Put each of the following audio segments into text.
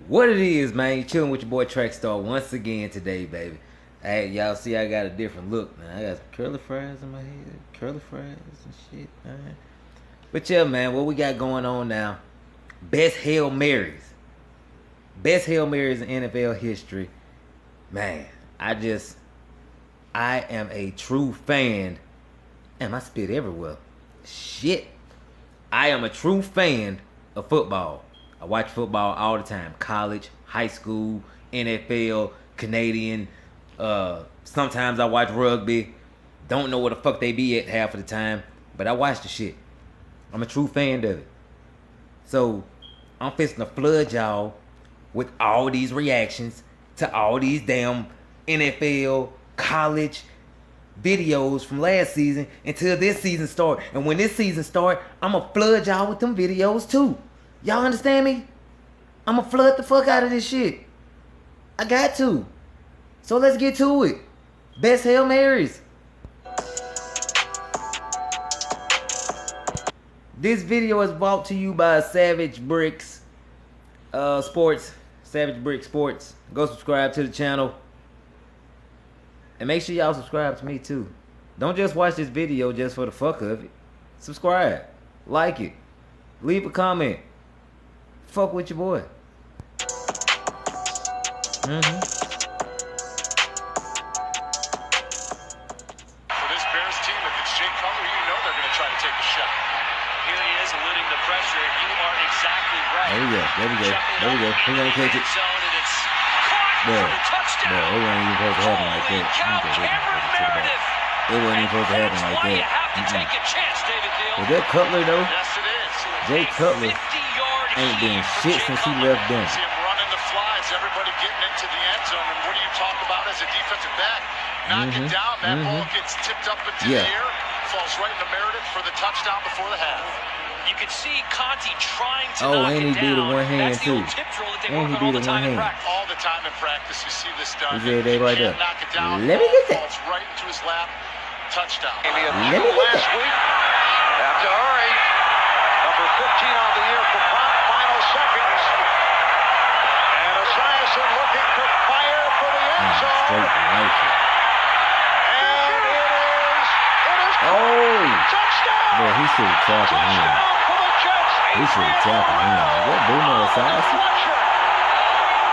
What it is, man? You chilling with your boy Trackstar once again today, baby. Hey, y'all see I got a different look now. I got curly fries in my head, curly fries and shit, man. But yeah, man, what we got going on now? Best Hail Marys. Best Hail Marys in NFL history. Man, I am a true fan. Damn, I spit everywhere. Shit. I am a true fan of football. I watch football all the time. College, high school, NFL, Canadian. Sometimes I watch rugby. Don't know where the fuck they be at half of the time. But I watch the shit. I'm a true fan of it. So, I'm fixing to flood y'all with all these reactions to all these damn NFL, college videos from last season until this season start. And when this season start, I'ma flood y'all with them videos too. Y'all understand me? I'ma flood the fuck out of this shit. I got to. So let's get to it. Best Hail Marys. This video is brought to you by Savage Bricks Sports. Savage Brick Sports. Go subscribe to the channel. And make sure y'all subscribe to me too. Don't just watch this video just for the fuck of it. Subscribe. Like it. Leave a comment. Fuck with your boy. For this Bears team, if it's Jay Cutler, you know they're going to try to take a shot. Here he is eluding the pressure. You are exactly right. There we go. There we go. There we go. He's gonna catch it. Bro, it wasn't even supposed to happen like that. It wasn't even supposed to happen like that. Was that Cutler though? Yes, it is. Jay Cutler ain't been shit since he left them. See him running the flies, everybody getting into the end zone. And what do you talk about as a defensive back? Knock it down, that ball gets tipped up into the air, falls right into Meredith for the touchdown before the half. You can see Conti trying to knock and he it do the down. one hand That's the too. old tip drill that they And he work do on all the the time one in hand. practice. All the time in practice, you see this done. He did that right there. Knock it down. Let me get that. Falls right into his lap. Touchdown. Let me get that. Week. Have to hurry. Number 15 on the year for Pop. Final seconds. And Esiason looking to fire for the end zone. Straight rifle. And it is Oh! touchdown. Bro, he should have tackled him. Touchdown for the Jets. He should have tackled him. Is that Boomer Esiason?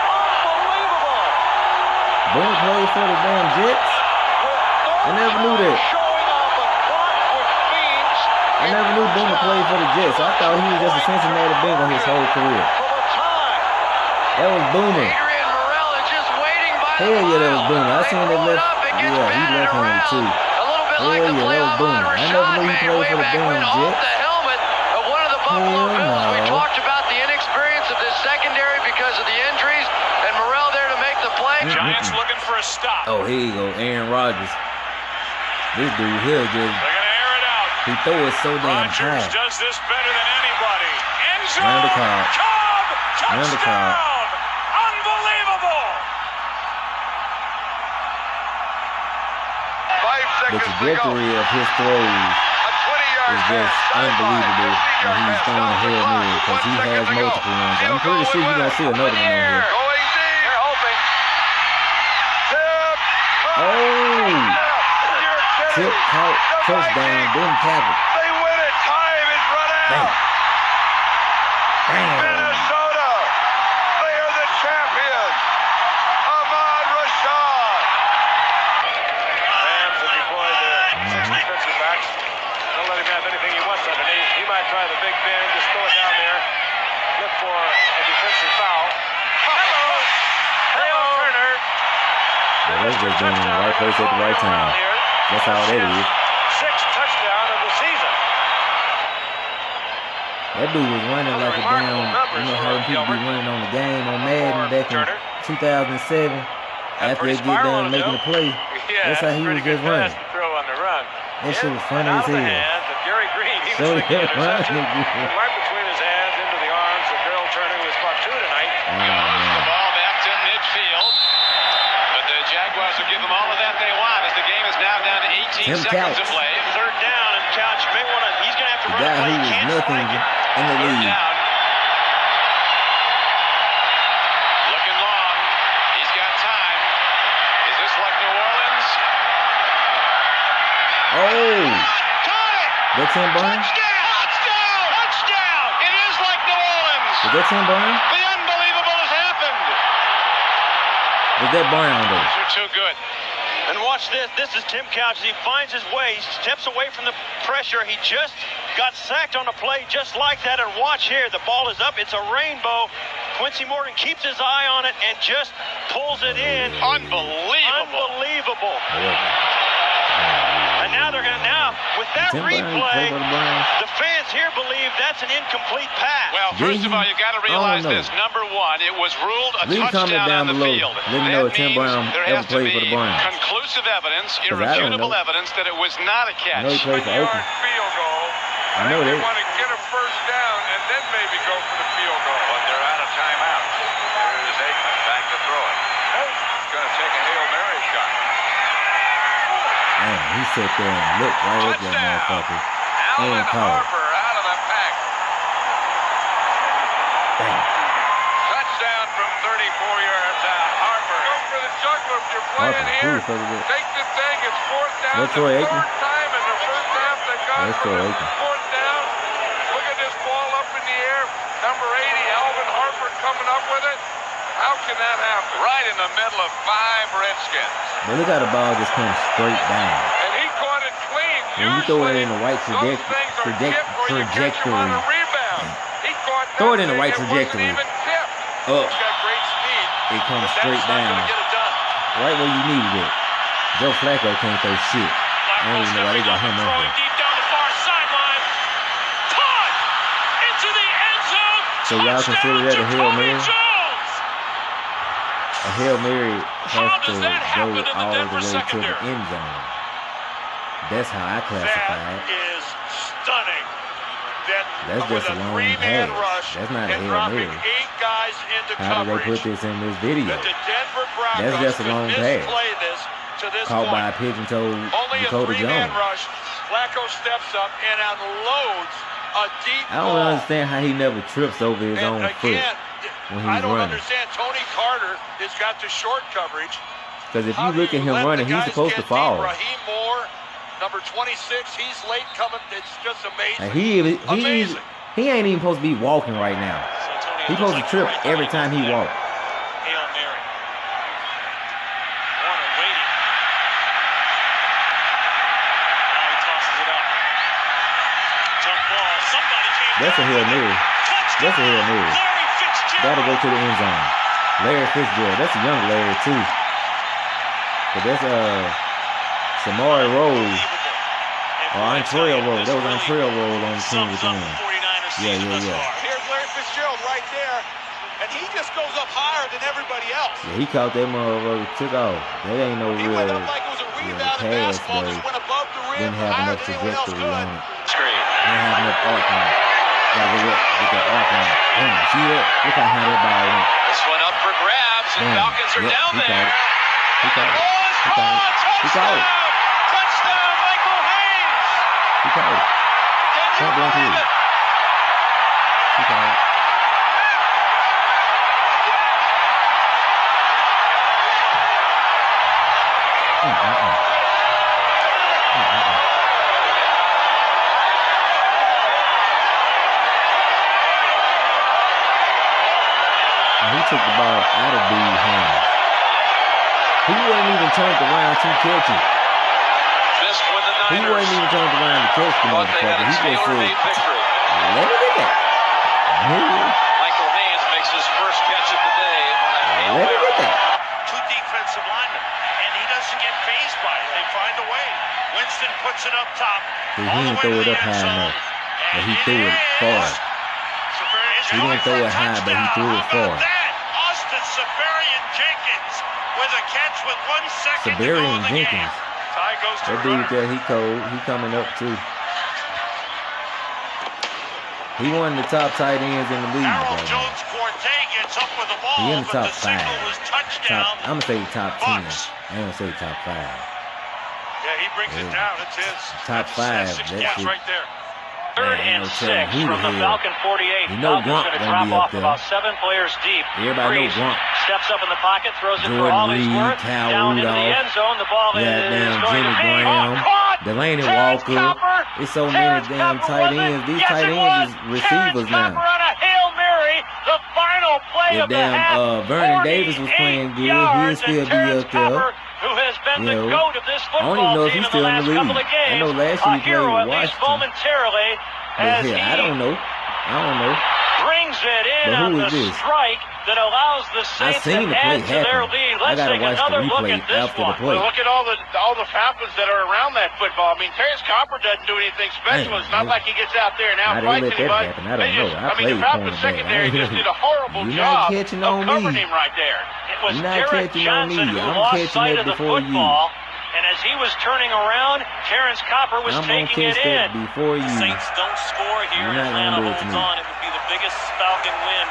Unbelievable. Boomer played for the damn Jets? I never knew that. Showing on the clock, which means I never knew Boomer played for the Jets. I thought he was just a Cincinnati Bengal his whole career. for the tie. That was Boomer. Adrian Morel is just waiting by Hell the yeah, that was mile. Boomer. I They seen it pull left. up, it gets Yeah, he batted left-handed around. too. A little bit like Hell the yeah, play that was on Boomer. I never Rashad knew he made played way for the back damn when off Jets. the helmet of one of the Buffalo Hell Bills. We no. talked about the inexperience of this secondary because of the injuries, and Morel there to make the play. Giants looking for a stop. Oh, here you go, Aaron Rodgers. This dude here just, They're going to air it out. he throw it so damn high. does this better than anybody. End zone. Run the clock. Cobb. Run the clock. Touchdown. Unbelievable. 5 The seconds to go. trajectory of his throws A 20-yard is just unbelievable when he's throwing a Hail Mary because he has multiple ones. I'm pretty sure you're going to see another one on here. Going deep. They're hoping. Tip. Oh! Tip, count, touchdown, didn't tackle. They win it. Time is running out. Damn. Minnesota. They are the champions. Ahmad Rashad. Rams have deployed their 6 defensive backs. Don't let him have anything he wants underneath. He might try the big bend, just throw it down there. Look for a defensive foul. Hello, Turner. Yeah, that's just being in the right place at the right time. That's all that is. 6th touchdown of the season. That dude was running like a damn, you know how people be running on the game on Madden back in 2007 after they get done making a play. That's how he was just running. Throw on the run. That shit was funny as hell. Gary Green, he So was thinking funny. interception. Right between his hands into the arms of Daryl Turner, who has caught 2 tonight. Oh, man. Ball back to midfield. But the Jaguars will give them all of that they want as the game is now down to 18 Tim seconds Couch. to play. 3rd down, and Couch may want to, he's going to have to The run guy a play. who He was can't nothing strike it. in the 3rd league. down. that Tim Brown? Touchdown! Touchdown! It is like New Orleans. Is that Tim Brown? The unbelievable has happened. Is that Brown though? These are too good. And watch this. This is Tim Couch. He finds his way. He steps away from the pressure. He just got sacked on a play just like that. And watch here. The ball is up. It's a rainbow. Quincy Morgan keeps his eye on it and just pulls it in. Unbelievable. Unbelievable. And now they're going to, with that Tim replay, Brown. the fans here believe that's an incomplete pass. Well, first of all, you got to realize this. Number one, it was ruled a touchdown on the field. Let me know if Tim Brown there ever has to played be for the Browns. conclusive evidence, 'Cause I don't irrefutable know. evidence that it was not a catch. I know he played for Oakland. Field goal. I know they that. want to get a first down and then maybe go for the field goal. But they're out of timeout. Here's Aikman back to throw it. He's going to take a Hail Mary shot. Man, he sat there and looked right at that motherfucker. Alvin And called. Harper out of the pack. Damn. Touchdown from 34 yards out. Harper. Go for the juggler if you're playing Harper, here. who the fuck is that? Take the thing. It's fourth down. That's The Troy third Aikman. time in the first half they got That's Troy for the Aikman. fourth down. Look at this ball up in the air. Number 80, Alvin Harper coming up with it. How can that happen? Right in the middle of 5 Redskins. But look how the ball just comes straight down. And he caught it clean. When you throw it in the right Usually, those things are tipped where you catch them on a rebound. He caught Throw that it in the thing, right it trajectory. wasn't even tipped. Up. He's got great speed. It comes but straight that's not down. gonna get it done. Right where you needed it. Joe Flacco can't throw shit. I don't even know why they got him on Throwing here. deep down the far sideline. Caught into the end zone. So y'all consider that a Hail Mary? A Hail Mary has to does that happen go in the all the Denver way to the secondary? end zone. That's how I classify it. That is stunning. That That's with just a a long three-man pass. rush That's not a and Hail dropping Mary. 8 guys into How did they coverage. put this in this video? That the Denver Broncos That's just a long could pass. misplay this to this Caught point. by a pigeon-toed Only a Dakota three-man Jones. rush. Flacco steps up and unloads a deep I don't ball. understand how he never trips over his own And foot again, when I he's don't running. understand. Tony Carter has got the short coverage. Because if How you look do at him let running, the he's guys supposed to get fall. deep? Raheem Moore, number 26, he's late coming. It's just amazing. And he Amazing. ain't even supposed to be walking right now. He's supposed to trip every time he walks. Hail Mary. Warner waiting. Now he tosses it up. Jump ball. Somebody came That's a down Hail with it. Mary. Touchdown. That's a Hail Mary. Larry Fitzgerald. Gotta go to the end zone. Larry Fitzgerald. That's a young Larry too. But that's Samari Rose or Antrell Rose. That was Antrell Rose on the team with them. Yeah. Here's Larry Fitzgerald right there, and he just goes up higher than everybody else. Yeah, he caught that motherfucker, took off. That ain't no He real went up like it was a rebound in pass, basketball, just went above the rim, didn't have higher enough than anyone else trajectory could. on it. Screen. Didn't have enough arc on it. Gotta go up with that arc on it. Damn, see that? Look at how that ball went. This one up for grabs, and Damn. Falcons are Yep, down he there. caught it. He caught it. Ball is He caught it. caught. He caught it. Touchdown, Michael Hayes. He caught it. Can Can't you believe believe it. it? He caught it. And he took the ball out of dude's hands. He wasn't even turned around to catch it. Missed with the He Niners. wasn't even turned around to catch the But they had motherfucker. a He just tailor-made said, victory. let me get that. Michael Hayes makes his first catch of the day on a Hail Let me Mary. get that. Two defensive linemen, and he doesn't get phased by it. They find a way. Winston puts it up top. See, all he the didn't way throw to it the up end high zone. enough. But he And threw it far. Severian He didn't throw it high, but he threw it How far. about that? Austin Severian Jenkins with a catch with 1 second to go Severian in the Jenkins. game. Ty goes to That the dude runner. there, he cold. He coming up too. He one of the top tight ends in the league Harold right now. Jones Forte gets up with the ball, He in the but top the signal 5. was touchdown. I'm gonna say top 10. Bucks. I ain't gonna say top 5. Yeah, he brings it Yeah. down. It's his. Top That's 5, 6 that's points it. right there. Third Man, and ain't no telling 6 who the from the hell. Falcon 48. You know Falcons Grunt going to gonna drop be up off there. about 7 players deep. Everybody know Breeze Grunt. steps up in the pocket, throws it for Jordan all he's Reed, worth. Cal Down into the Rudolph. end zone. The ball Yeah, is damn going Jimmy to be Graham. caught. Delaney Walker. It's so many damn tight ends. These tight ends is receivers now. If damn Vernon Davis was playing good, he'd still be up there. You know, I don't even know if he's still in the league. I know last year he played with Washington. But hell, I don't know. Brings it in on the strike that allows the Saints to add to their lead. Let's take another look at this one. Well, look at all the Falcons that are around that football. I mean, Terrence Copper doesn't do anything special. It's not like he gets out there and outfights anybody. I mean, the Falcons secondary just did a horrible job of covering him right there. It was Derek Johnson who lost sight of the football. And as he was turning around, Terrence Copper was taking it in. Saints don't score here. Atlanta holds on. It would be the biggest Falcon win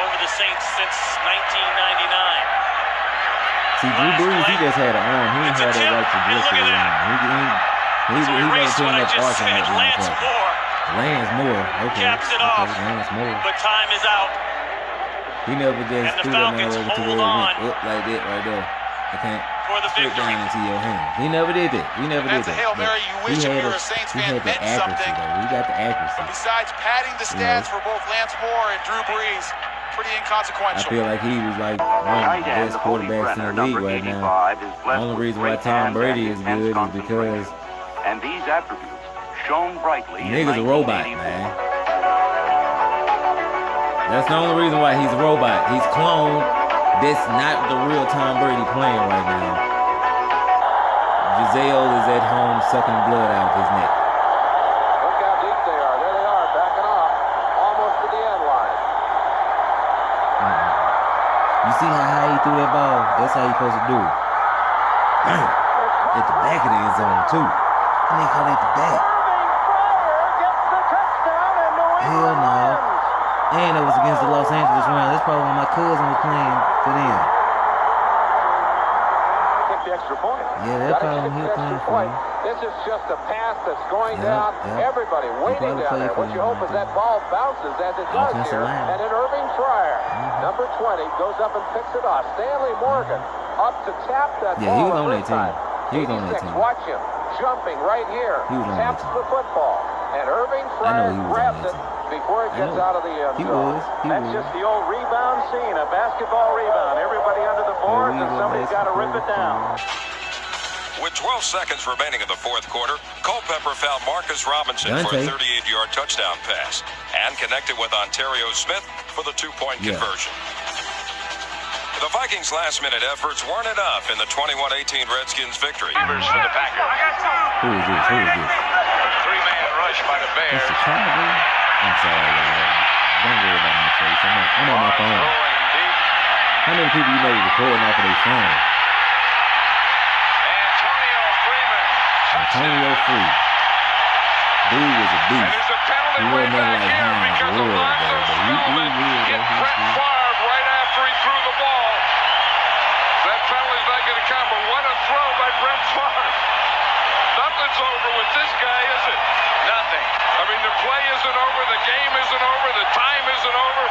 over the Saints since 1999. See, Drew Brees, he just had an arm. He didn't have that right trajectory. He wasn't putting much arc on that Lance Moore. Lance Moore. Okay. Caps it off. Lance Moore. But time is out. He never just threw that man over to where it went up like that right there. I can't for the straight down into your hand. He never did that. That's a Hail Mary. You wish if you were a Saints fan meant something. He got the accuracy. But besides padding the stats for both Lance Moore and Drew Brees, pretty inconsequential. I feel like he was like one of the best quarterbacks in the league right now. The only reason why Tom Brady is good is because and these attributes shone brightly. Nigga's a robot, man. That's the only reason why he's a robot. He's cloned. That's not the real Tom Brady playing right now. Giselle is at home sucking blood out of his neck. Look how deep they are. There they are, backing off. Almost to the end line. You see how high he threw that ball? That's how you're supposed to do it. At the back of the end zone, too. And they call it the back. Hell no. And it was against the Los Angeles Rams. That's probably when my cousin was playing for them. Take the extra point. Yeah, that's probably when he was playing for them. This is just a pass that's going down. Everybody waiting down there. What you hope is that ball bounces as it does here. And then Irving Fryer, number 20, goes up and picks it off. Stanley Morgan up to tap that ball. Yeah, he was on that team. He was on that team. Watch him jumping right here. He was on taps that team. the football. And Irving Fryer grabs it before it gets out of the end zone. That's just the old rebound scene, a basketball rebound. Everybody under the boards, and somebody's got to rip it down. With 12 seconds remaining in the fourth quarter, Culpepper found Marcus Robinson for a 38-yard touchdown pass and connected with Ontario Smith for the two-point conversion. The Vikings' last-minute efforts weren't enough in the 21-18 Redskins victory. For the Packers. Who is this? Three-man rush by the Bears. That's the Cowboy? I'm sorry, man. Don't worry about my face. I'm on my phone. How many people you know are recording off of their phone? Antonio Freeman. Dude was a beast. He wasn't nothing like Hines Ward, though. But he Brett Favre right after he threw the ball. That penalty's not going to come, but what a throw by Brett Favre. Nothing's over with this guy, is it? Nothing. I mean, the play isn't over, the game isn't over, the time isn't over.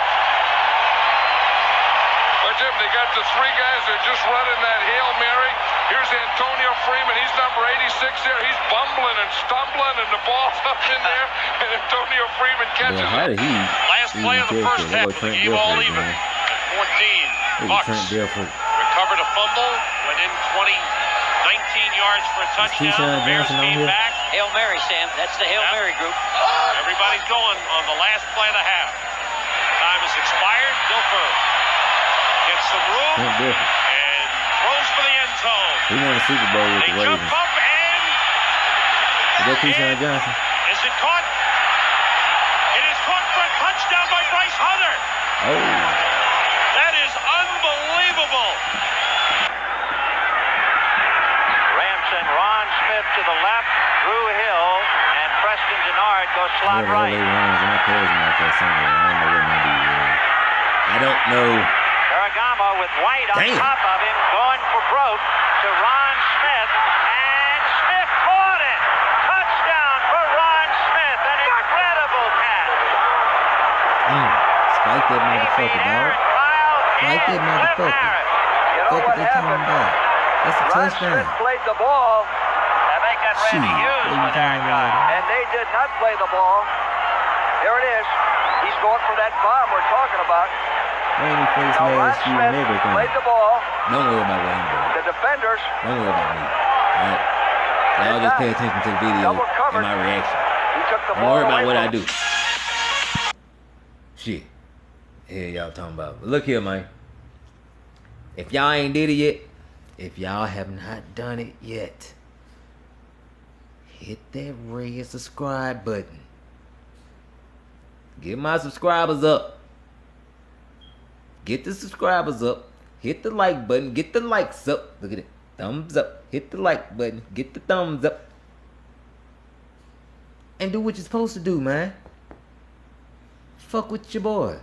But Jim, they got the three guys that are just running that Hail Mary. Here's Antonio Freeman. He's number 86 there. He's bumbling and stumbling, and the ball's up in there. And Antonio Freeman catches it. Last play of the first half of the game, all even at 14. Bucks recovered a fumble, went in 19 yards for a touchdown. Bears came back. Hail Mary, Sam. That's the Hail Mary group. Everybody's going on the last play of the half. Time has expired. Dilfer gets some room and throws for the end zone. He won a Super Bowl with the Ravens. Jump up and Is that Keyshawn Johnson? Is it caught? It is caught for a touchdown by Bryce Hunter. Oh. That is unbelievable. Ramson, Ron Smith to the left, Drew Hill, and Preston Denard go slot right. I don't know. Ferragamo with White on top of him, going for broke to Ron Smith, and Smith caught it. Touchdown for Ron Smith, an incredible catch. Spike that motherfucker, dog. Spike that motherfucker. Look what they're talking about. That's a touchdown. Smith played the ball to make a and Randy Hughes when they're inside. And they did not play the ball. There it is. He's going for that bomb we're talking about. Randy face now, Ron Smith played the ball. Don't worry about what I'm doing. The defenders. Don't worry about me. Right? Y'all just pay attention to the video and my reaction. Don't worry about what I do. Shit. Here y'all talking about. But look here, man. If y'all ain't did it yet, if y'all have not done it yet, hit that red subscribe button. Get my subscribers up. Get the subscribers up. Hit the like button. Get the likes up. Look at it. Thumbs up. Hit the like button. Get the thumbs up. And do what you're supposed to do, man. Fuck with your boy.